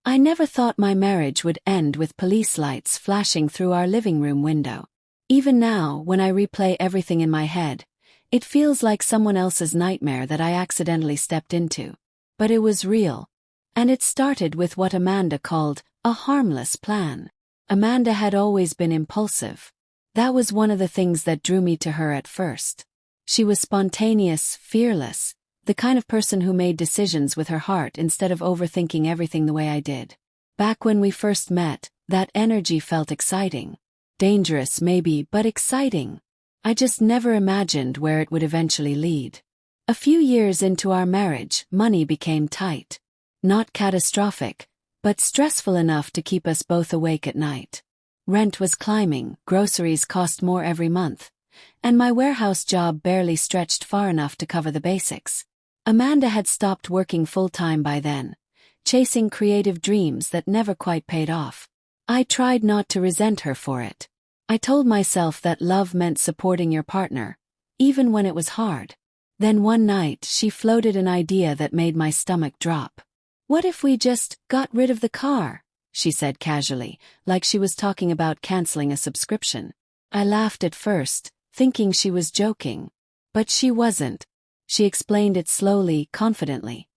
I never thought my marriage would end with police lights flashing through our living room window. Even now, when I replay everything in my head, it feels like someone else's nightmare that I accidentally stepped into. But it was real. And it started with what Amanda called a harmless plan. Amanda had always been impulsive. That was one of the things that drew me to her at first. She was spontaneous, fearless, the kind of person who made decisions with her heart instead of overthinking everything the way I did. Back when we first met, that energy felt exciting. Dangerous maybe, but exciting. I just never imagined where it would eventually lead. A few years into our marriage, money became tight. Not catastrophic, but stressful enough to keep us both awake at night. Rent was climbing, groceries cost more every month, and my warehouse job barely stretched far enough to cover the basics. Amanda had stopped working full-time by then, chasing creative dreams that never quite paid off. I tried not to resent her for it. I told myself that love meant supporting your partner, even when it was hard. Then one night she floated an idea that made my stomach drop. "What if we just got rid of the car?" she said casually, like she was talking about canceling a subscription. I laughed at first, thinking she was joking. But she wasn't. She explained it slowly, confidently.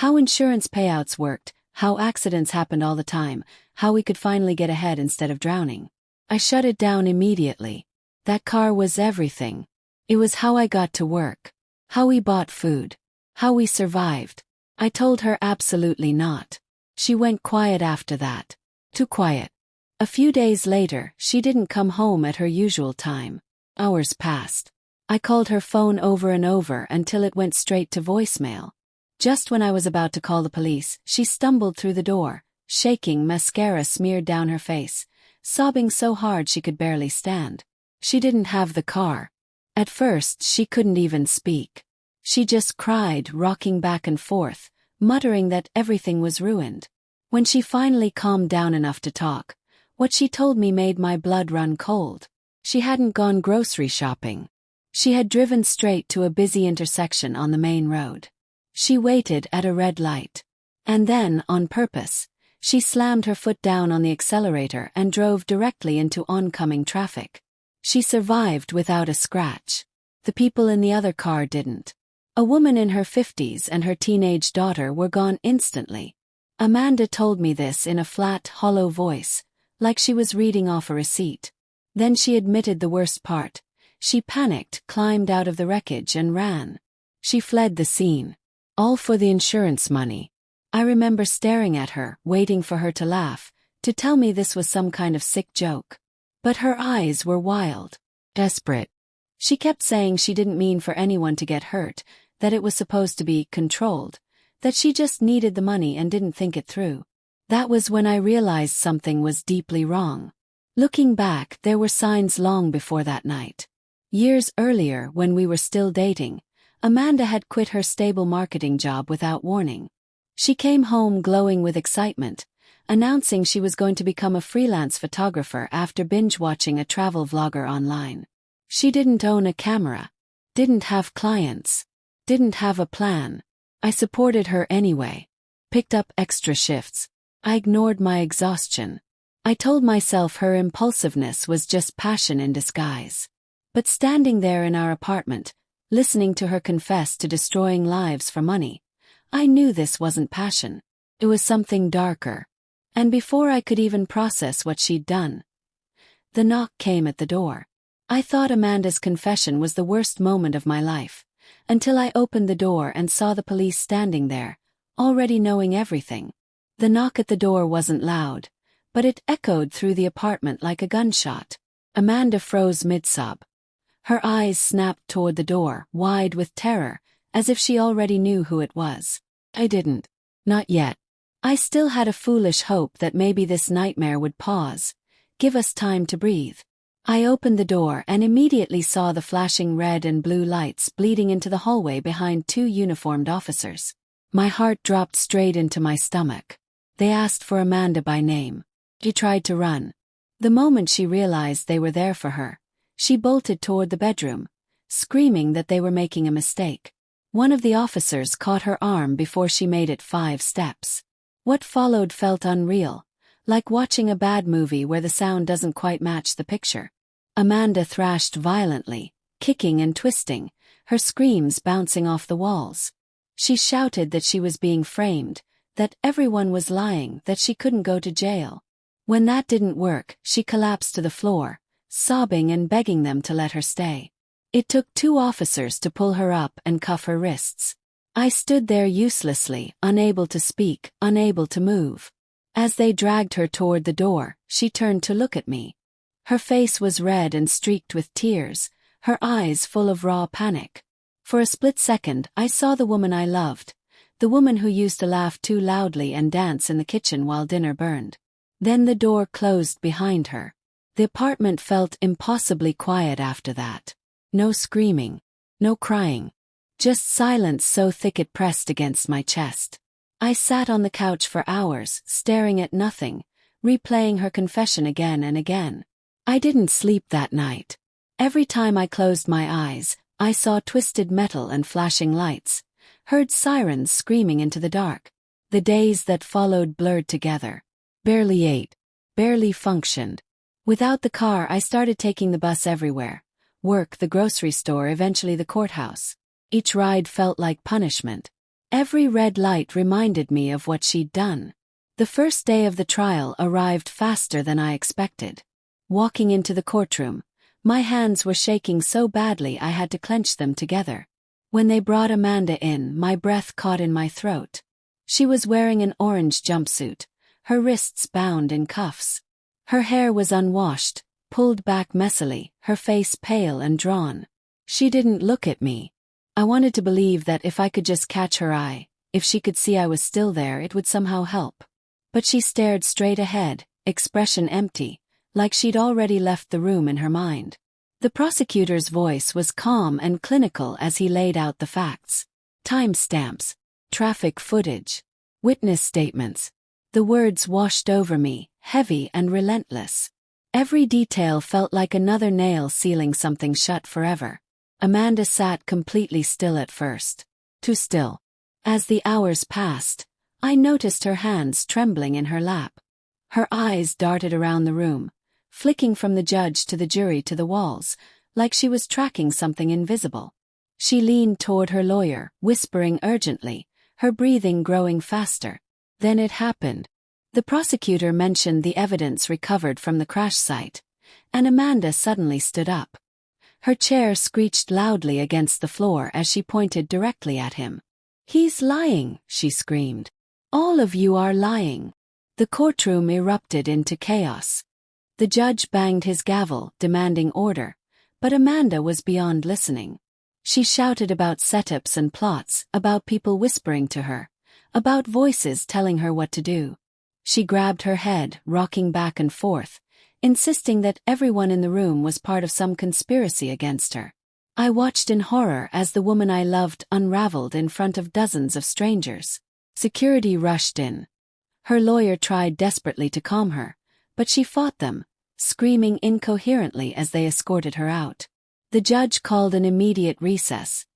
How insurance payouts worked, how accidents happened all the time, how we could finally get ahead instead of drowning. I shut it down immediately. That car was everything. It was how I got to work, how we bought food, how we survived. I told her absolutely not. She went quiet after that. Too quiet. A few days later, she didn't come home at her usual time. Hours passed. I called her phone over and over until it went straight to voicemail. Just when I was about to call the police, she stumbled through the door, shaking, mascara smeared down her face, sobbing so hard she could barely stand. She didn't have the car. At first, she couldn't even speak. She just cried, rocking back and forth, muttering that everything was ruined. When she finally calmed down enough to talk, what she told me made my blood run cold. She hadn't gone grocery shopping. She had driven straight to a busy intersection on the main road. She waited at a red light. And then, on purpose, she slammed her foot down on the accelerator and drove directly into oncoming traffic. She survived without a scratch. The people in the other car didn't. A woman in her 50s and her teenage daughter were gone instantly. Amanda told me this in a flat, hollow voice, like she was reading off a receipt. Then she admitted the worst part. She panicked, climbed out of the wreckage and ran. She fled the scene. All for the insurance money. I remember staring at her, waiting for her to laugh, to tell me this was some kind of sick joke. But her eyes were wild, desperate. She kept saying she didn't mean for anyone to get hurt, that it was supposed to be controlled, that she just needed the money and didn't think it through. That was when I realized something was deeply wrong. Looking back, there were signs long before that night. Years earlier, when we were still dating, Amanda had quit her stable marketing job without warning. She came home glowing with excitement, announcing she was going to become a freelance photographer after binge-watching a travel vlogger online. She didn't own a camera, didn't have clients, didn't have a plan. I supported her anyway. Picked up extra shifts. I ignored my exhaustion. I told myself her impulsiveness was just passion in disguise. But standing there in our apartment, listening to her confess to destroying lives for money, I knew this wasn't passion. It was something darker. And before I could even process what she'd done, the knock came at the door. I thought Amanda's confession was the worst moment of my life, until I opened the door and saw the police standing there, already knowing everything. The knock at the door wasn't loud, but it echoed through the apartment like a gunshot. Amanda froze mid-sob. Her eyes snapped toward the door, wide with terror, as if she already knew who it was. I didn't. Not yet. I still had a foolish hope that maybe this nightmare would pause, give us time to breathe. I opened the door and immediately saw the flashing red and blue lights bleeding into the hallway behind two uniformed officers. My heart dropped straight into my stomach. They asked for Amanda by name. She tried to run. The moment she realized they were there for her, she bolted toward the bedroom, screaming that they were making a mistake. One of the officers caught her arm before she made it 5 steps. What followed felt unreal, like watching a bad movie where the sound doesn't quite match the picture. Amanda thrashed violently, kicking and twisting, her screams bouncing off the walls. She shouted that she was being framed, that everyone was lying, that she couldn't go to jail. When that didn't work, she collapsed to the floor, sobbing and begging them to let her stay. It took 2 officers to pull her up and cuff her wrists. I stood there uselessly, unable to speak, unable to move. As they dragged her toward the door, she turned to look at me. Her face was red and streaked with tears, her eyes full of raw panic. For a split second, I saw the woman I loved, the woman who used to laugh too loudly and dance in the kitchen while dinner burned. Then the door closed behind her. The apartment felt impossibly quiet after that. No screaming, no crying. Just silence so thick it pressed against my chest. I sat on the couch for hours, staring at nothing, replaying her confession again and again. I didn't sleep that night. Every time I closed my eyes, I saw twisted metal and flashing lights, heard sirens screaming into the dark. The days that followed blurred together. Barely ate, barely functioned. Without the car, I started taking the bus everywhere. Work, the grocery store, eventually the courthouse. Each ride felt like punishment. Every red light reminded me of what she'd done. The first day of the trial arrived faster than I expected. Walking into the courtroom, my hands were shaking so badly I had to clench them together. When they brought Amanda in, my breath caught in my throat. She was wearing an orange jumpsuit, her wrists bound in cuffs. Her hair was unwashed, pulled back messily, her face pale and drawn. She didn't look at me. I wanted to believe that if I could just catch her eye, if she could see I was still there, it would somehow help. But she stared straight ahead, expression empty, like she'd already left the room in her mind. The prosecutor's voice was calm and clinical as he laid out the facts. Timestamps, traffic footage, witness statements. The words washed over me, heavy and relentless. Every detail felt like another nail sealing something shut forever. Amanda sat completely still at first. Too still. As the hours passed, I noticed her hands trembling in her lap. Her eyes darted around the room, flicking from the judge to the jury to the walls, like she was tracking something invisible. She leaned toward her lawyer, whispering urgently, her breathing growing faster. Then it happened. The prosecutor mentioned the evidence recovered from the crash site, and Amanda suddenly stood up. Her chair screeched loudly against the floor as she pointed directly at him. "He's lying," she screamed. "All of you are lying." The courtroom erupted into chaos. The judge banged his gavel, demanding order, but Amanda was beyond listening. She shouted about setups and plots, about people whispering to her, about voices telling her what to do. She grabbed her head, rocking back and forth, insisting that everyone in the room was part of some conspiracy against her. I watched in horror as the woman I loved unraveled in front of dozens of strangers. Security rushed in. Her lawyer tried desperately to calm her, but she fought them, screaming incoherently as they escorted her out. The judge called an immediate recess,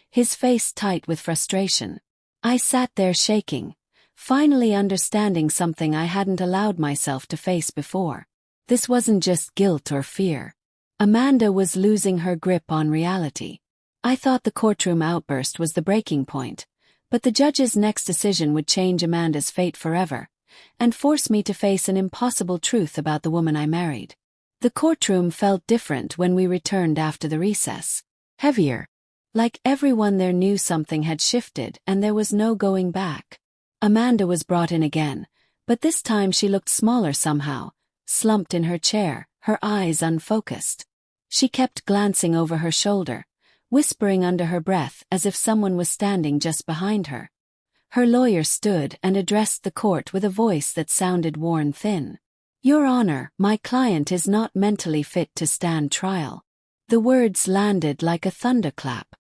his face tight with frustration. I sat there shaking, finally understanding something I hadn't allowed myself to face before. This wasn't just guilt or fear. Amanda was losing her grip on reality. I thought the courtroom outburst was the breaking point, but the judge's next decision would change Amanda's fate forever, and force me to face an impossible truth about the woman I married. The courtroom felt different when we returned after the recess. Heavier. Like everyone there knew something had shifted and there was no going back. Amanda was brought in again, but this time she looked smaller somehow, slumped in her chair, her eyes unfocused. She kept glancing over her shoulder, whispering under her breath as if someone was standing just behind her. Her lawyer stood and addressed the court with a voice that sounded worn thin. "Your Honor, my client is not mentally fit to stand trial." The words landed like a thunderclap.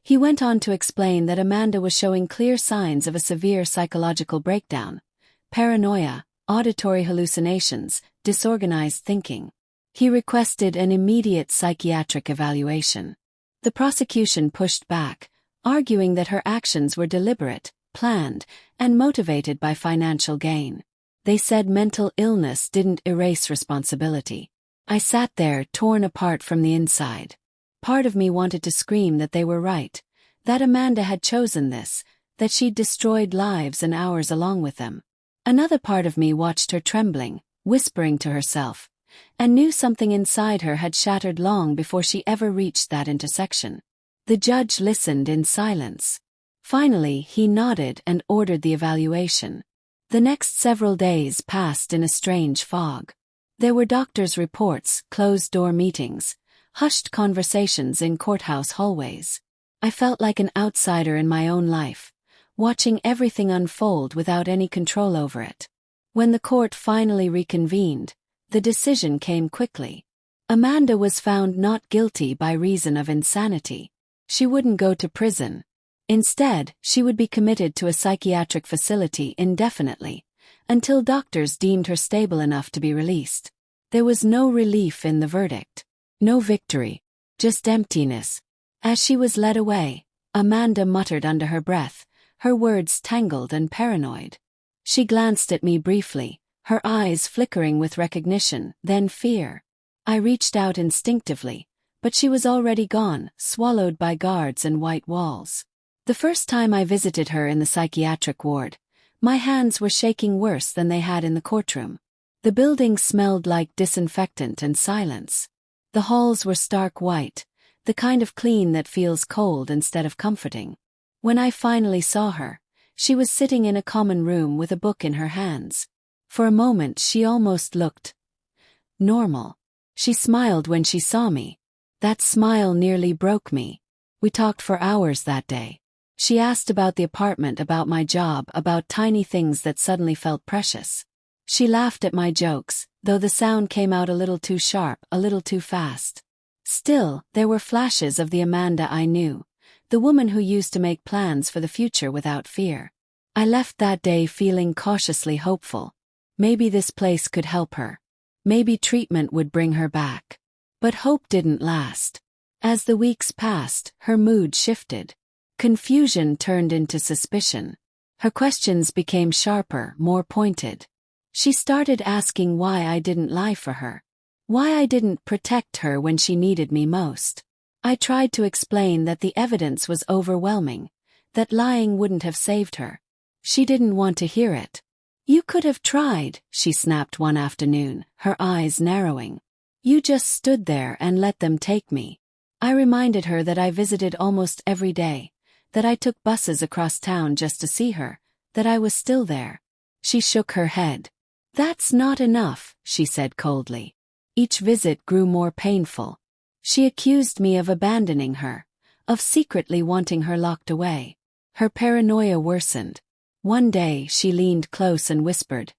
He went on to explain that Amanda was showing clear signs of a severe psychological breakdown: paranoia, auditory hallucinations, disorganized thinking. He requested an immediate psychiatric evaluation. The prosecution pushed back, arguing that her actions were deliberate, planned, and motivated by financial gain. They said mental illness didn't erase responsibility. I sat there, torn apart from the inside. Part of me wanted to scream that they were right, that Amanda had chosen this, that she'd destroyed lives and ours along with them. Another part of me watched her trembling, whispering to herself, and knew something inside her had shattered long before she ever reached that intersection. The judge listened in silence. Finally, he nodded and ordered the evaluation. The next several days passed in a strange fog. There were doctors' reports, closed-door meetings, hushed conversations in courthouse hallways. I felt like an outsider in my own life, watching everything unfold without any control over it. When the court finally reconvened, the decision came quickly. Amanda was found not guilty by reason of insanity. She wouldn't go to prison. Instead, she would be committed to a psychiatric facility indefinitely, until doctors deemed her stable enough to be released. There was no relief in the verdict. No victory. Just emptiness. As she was led away, Amanda muttered under her breath, her words tangled and paranoid. She glanced at me briefly, her eyes flickering with recognition, then fear. I reached out instinctively, but she was already gone, swallowed by guards and white walls. The first time I visited her in the psychiatric ward, my hands were shaking worse than they had in the courtroom. The building smelled like disinfectant and silence. The halls were stark white, the kind of clean that feels cold instead of comforting. When I finally saw her, she was sitting in a common room with a book in her hands. For a moment she almost looked normal. She smiled when she saw me. That smile nearly broke me. We talked for hours that day. She asked about the apartment, about my job, about tiny things that suddenly felt precious. She laughed at my jokes, though the sound came out a little too sharp, a little too fast. Still, there were flashes of the Amanda I knew, the woman who used to make plans for the future without fear. I left that day feeling cautiously hopeful. Maybe this place could help her. Maybe treatment would bring her back. But hope didn't last. As the weeks passed, her mood shifted. Confusion turned into suspicion. Her questions became sharper, more pointed. She started asking why I didn't lie for her. Why I didn't protect her when she needed me most. I tried to explain that the evidence was overwhelming, that lying wouldn't have saved her. She didn't want to hear it. "You could have tried," she snapped one afternoon, her eyes narrowing. "You just stood there and let them take me." I reminded her that I visited almost every day, that I took buses across town just to see her, that I was still there. She shook her head. "That's not enough," she said coldly. Each visit grew more painful. She accused me of abandoning her, of secretly wanting her locked away. Her paranoia worsened. One day she leaned close and whispered,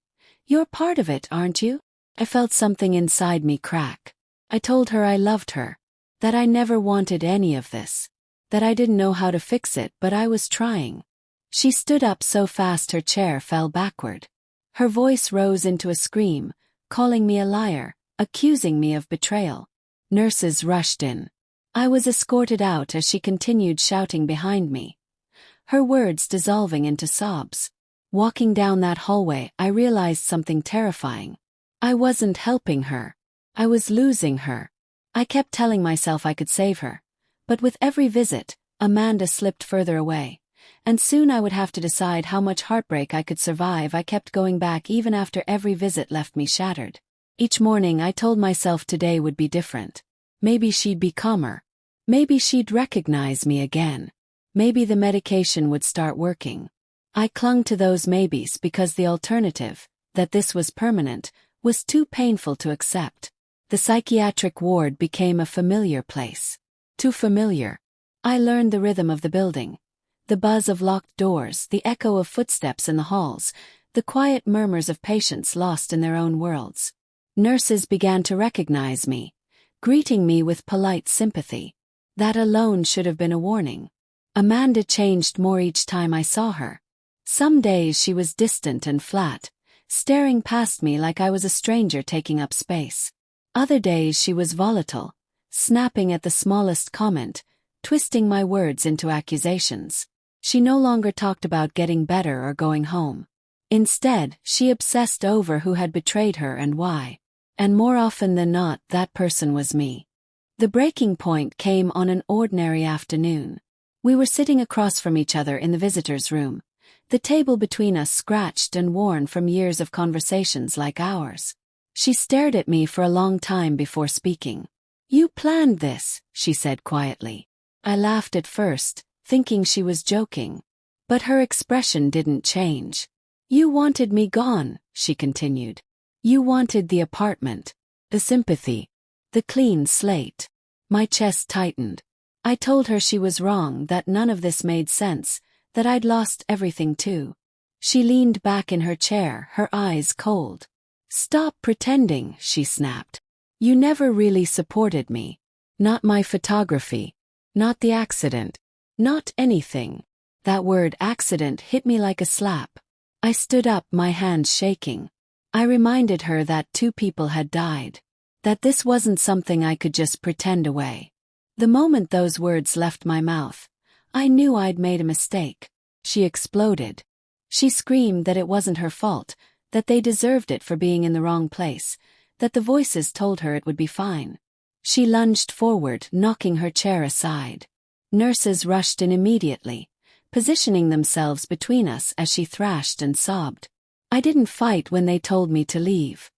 "You're part of it, aren't you?" I felt something inside me crack. I told her I loved her, that I never wanted any of this, that I didn't know how to fix it, but I was trying. She stood up so fast her chair fell backward. Her voice rose into a scream, calling me a liar, accusing me of betrayal. Nurses rushed in. I was escorted out as she continued shouting behind me, her words dissolving into sobs. Walking down that hallway, I realized something terrifying. I wasn't helping her. I was losing her. I kept telling myself I could save her. But with every visit, Amanda slipped further away. And soon I would have to decide how much heartbreak I could survive. I kept going back even after every visit left me shattered. Each morning I told myself today would be different. Maybe she'd be calmer. Maybe she'd recognize me again. Maybe the medication would start working. I clung to those maybes because the alternative, that this was permanent, was too painful to accept. The psychiatric ward became a familiar place. Too familiar. I learned the rhythm of the building. The buzz of locked doors, the echo of footsteps in the halls, the quiet murmurs of patients lost in their own worlds. Nurses began to recognize me, greeting me with polite sympathy. That alone should have been a warning. Amanda changed more each time I saw her. Some days she was distant and flat, staring past me like I was a stranger taking up space. Other days she was volatile, snapping at the smallest comment, twisting my words into accusations. She no longer talked about getting better or going home. Instead, she obsessed over who had betrayed her and why. And more often than not, that person was me. The breaking point came on an ordinary afternoon. We were sitting across from each other in the visitor's room, the table between us scratched and worn from years of conversations like ours. She stared at me for a long time before speaking. "You planned this," she said quietly. I laughed at first, thinking she was joking. But her expression didn't change. "You wanted me gone," she continued. "You wanted the apartment, the sympathy, the clean slate." My chest tightened. I told her she was wrong, that none of this made sense, that I'd lost everything too. She leaned back in her chair, her eyes cold. "Stop pretending," she snapped. "You never really supported me. Not my photography. Not the accident. Not anything." That word accident hit me like a slap. I stood up, my hands shaking. I reminded her that 2 people had died. That this wasn't something I could just pretend away. The moment those words left my mouth, I knew I'd made a mistake. She exploded. She screamed that it wasn't her fault, that they deserved it for being in the wrong place, that the voices told her it would be fine. She lunged forward, knocking her chair aside. Nurses rushed in immediately, positioning themselves between us as she thrashed and sobbed. I didn't fight when they told me to leave.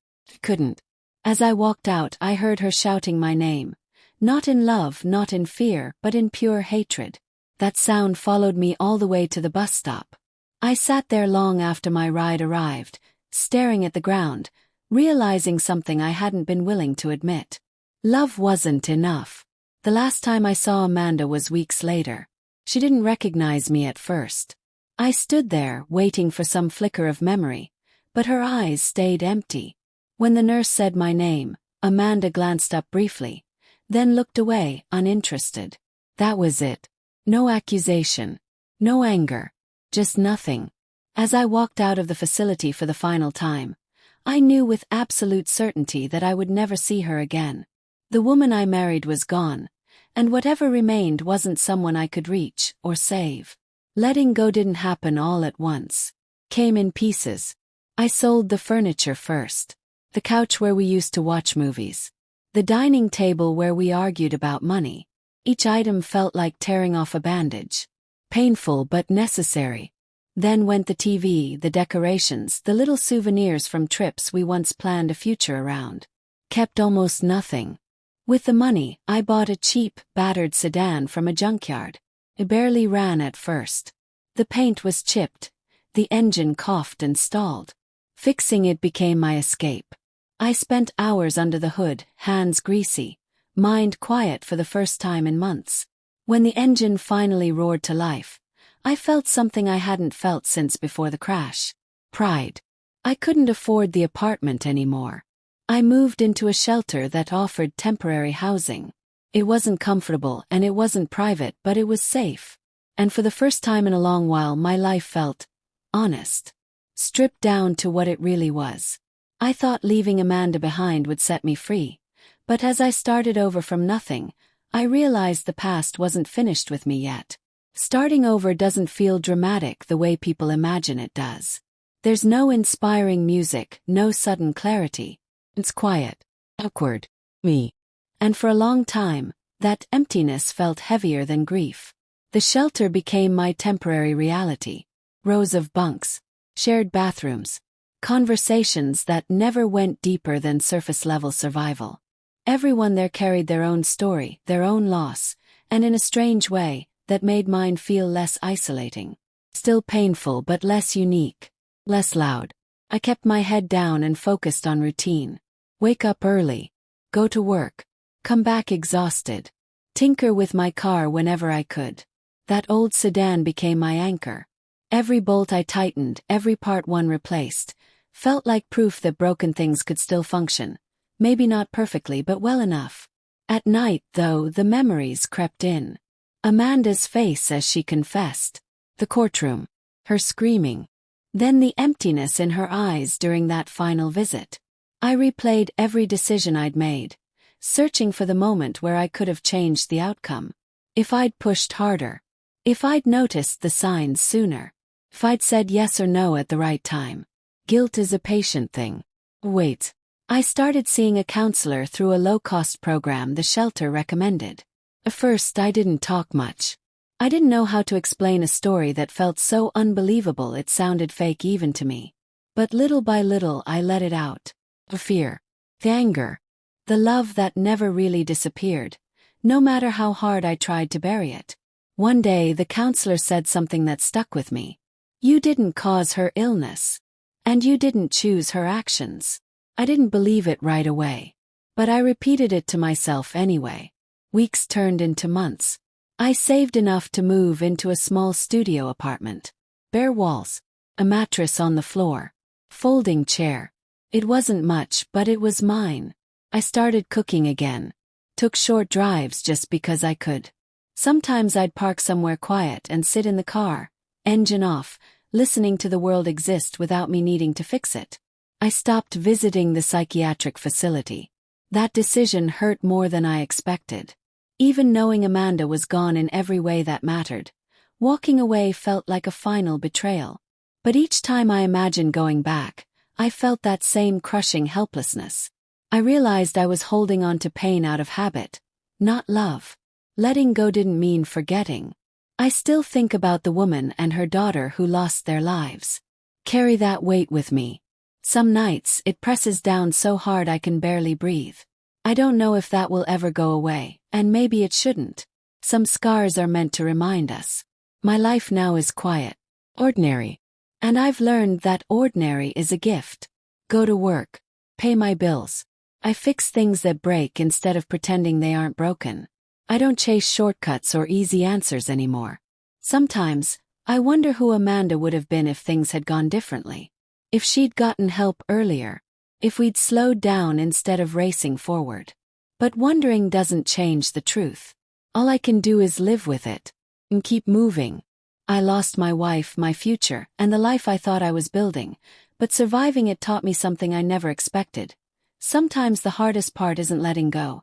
Couldn't. As I walked out, I heard her shouting my name. Not in love, not in fear, but in pure hatred. That sound followed me all the way to the bus stop. I sat there long after my ride arrived, staring at the ground, realizing something I hadn't been willing to admit. Love wasn't enough. The last time I saw Amanda was weeks later. She didn't recognize me at first. I stood there, waiting for some flicker of memory, but her eyes stayed empty. When the nurse said my name, Amanda glanced up briefly, then looked away, uninterested. That was it. No accusation. No anger. Just nothing. As I walked out of the facility for the final time, I knew with absolute certainty that I would never see her again. The woman I married was gone, and whatever remained wasn't someone I could reach or save. Letting go didn't happen all at once. Came in pieces. I sold the furniture first. The couch where we used to watch movies. The dining table where we argued about money. Each item felt like tearing off a bandage. Painful but necessary. Then went the TV, the decorations, the little souvenirs from trips we once planned a future around. Kept almost nothing. With the money, I bought a cheap, battered sedan from a junkyard. It barely ran at first. The paint was chipped. The engine coughed and stalled. Fixing it became my escape. I spent hours under the hood, hands greasy, mind quiet for the first time in months. When the engine finally roared to life, I felt something I hadn't felt since before the crash. Pride. I couldn't afford the apartment anymore. I moved into a shelter that offered temporary housing. It wasn't comfortable and it wasn't private, but it was safe. And for the first time in a long while, my life felt honest. Stripped down to what it really was. I thought leaving Amanda behind would set me free. But as I started over from nothing, I realized the past wasn't finished with me yet. Starting over doesn't feel dramatic the way people imagine it does. There's no inspiring music, no sudden clarity. It's quiet, awkward, me. And for a long time, that emptiness felt heavier than grief. The shelter became my temporary reality. Rows of bunks, shared bathrooms, conversations that never went deeper than surface-level survival. Everyone there carried their own story, their own loss, and in a strange way, that made mine feel less isolating. Still painful but less unique, less loud. I kept my head down and focused on routine. Wake up early, go to work, come back exhausted, tinker with my car whenever I could. That old sedan became my anchor. Every bolt I tightened, every part one replaced, felt like proof that broken things could still function. Maybe not perfectly, but well enough. At night, though, the memories crept in. Amanda's face as she confessed. The courtroom. Her screaming. Then the emptiness in her eyes during that final visit. I replayed every decision I'd made, searching for the moment where I could have changed the outcome. If I'd pushed harder. If I'd noticed the signs sooner. If I'd said yes or no at the right time. Guilt is a patient thing. Wait. I started seeing a counselor through a low-cost program the shelter recommended. At first, I didn't talk much. I didn't know how to explain a story that felt so unbelievable it sounded fake even to me. But little by little I let it out. The fear. The anger. The love that never really disappeared, no matter how hard I tried to bury it. One day the counselor said something that stuck with me. You didn't cause her illness. And you didn't choose her actions. I didn't believe it right away. But I repeated it to myself anyway. Weeks turned into months. I saved enough to move into a small studio apartment. Bare walls. A mattress on the floor. Folding chair. It wasn't much, but it was mine. I started cooking again. Took short drives just because I could. Sometimes I'd park somewhere quiet and sit in the car, engine off, listening to the world exist without me needing to fix it. I stopped visiting the psychiatric facility. That decision hurt more than I expected. Even knowing Amanda was gone in every way that mattered, walking away felt like a final betrayal. But each time I imagined going back, I felt that same crushing helplessness. I realized I was holding on to pain out of habit, not love. Letting go didn't mean forgetting. I still think about the woman and her daughter who lost their lives. Carry that weight with me. Some nights it presses down so hard I can barely breathe. I don't know if that will ever go away, and maybe it shouldn't. Some scars are meant to remind us. My life now is quiet, ordinary. And I've learned that ordinary is a gift. Go to work. Pay my bills. I fix things that break instead of pretending they aren't broken. I don't chase shortcuts or easy answers anymore. Sometimes, I wonder who Amanda would have been if things had gone differently. If she'd gotten help earlier. If we'd slowed down instead of racing forward. But wondering doesn't change the truth. All I can do is live with it. And keep moving. I lost my wife, my future, and the life I thought I was building. But surviving it taught me something I never expected. Sometimes the hardest part isn't letting go.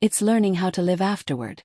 It's learning how to live afterward.